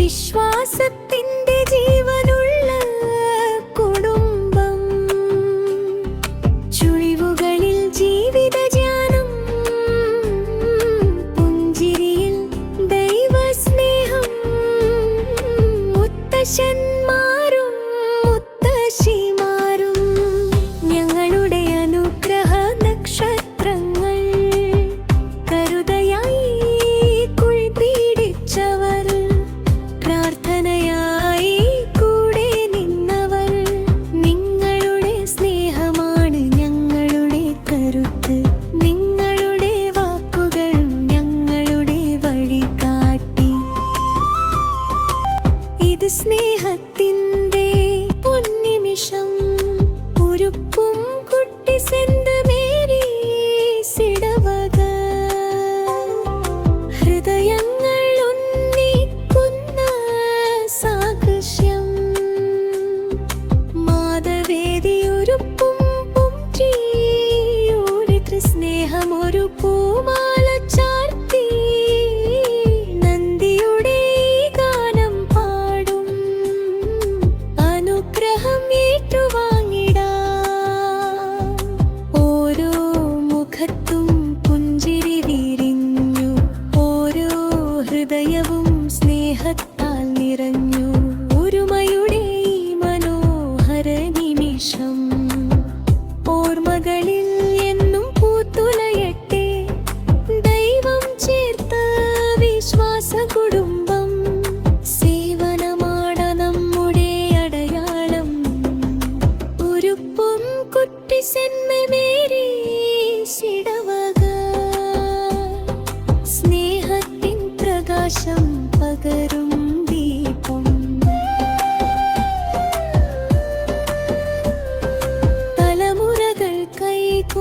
വിശ്വാസത്തിന്റെ ജീവനുള്ള കുടുംബം. ചുഴിവുകളിൽ ജീവിതജ്ഞാനം, പുഞ്ചിരിയിൽ ദൈവസ്നേഹം. മുത്തശ്ശന്മാരും മുത്തശ്ശിമാരും ഞങ്ങളുടെ അനുഗ്രഹ നക്ഷത്രങ്ങൾ. കരുതയായി കുഴിപിടിച്ചവർ, പ്രാർത്ഥനയായി കൂടെ നിന്നവർ. നിങ്ങളുടെ സ്നേഹമാണ് ഞങ്ങളുടെ കരുത്ത്. നിങ്ങളുടെ വാക്കുകൾ ഞങ്ങളുടെ വഴികാട്ടി. ഇത് സ്നേഹത്തിന്റെ പൊന്നിമിഷം. ഉരുപ്പും കുട്ടി സെന്റ് മേരീസിടവക. ഹൃദയങ്ങൾ ഒന്നിക്കുന്ന സാദൃശ്യം. മാതവേദിയൊരുപ്പും പുംജിയൊരു സ്നേഹമൊരു പൂമാല ചാർത്തി. നന്ദിയുടെ ഗാനം പാടും, അനുഗ്രഹം ഏറ്റുവാങ്ങിടാം. ഓരോ മുഖത്തും പുഞ്ചിരി വിരിഞ്ഞു, ഓരോ ഹൃദയവും സ്നേഹത്താൽ നിറഞ്ഞു. ഒരുമയുടെ ഈ മനോഹര നിമിഷം ഓർമ്മകളിൽ എന്നും പൂത്തുലയട്ടെ. ദൈവം ചേർത്ത വിശ്വാസ കുടുംബം. സേവനമാണ് നമ്മുടെ അടയാളം. ഉരുപ്പും കുട്ടി സെന്റ് മേരീസിടവക. സ്നേഹത്തിൻ പ്രകാശം പകരും ദീപം. തലമുറകൾ കൈകോർക്കുമ്പോൾ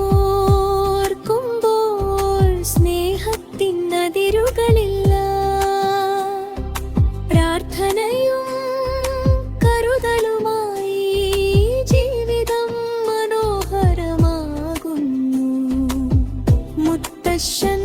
സ്നേഹത്തിൻ അതിരുകളില്ല. പ്രാർത്ഥനയും കരുതലുമായി ജീവിതം മനോഹരമാകുന്നു. മുത്തശ്ശൻ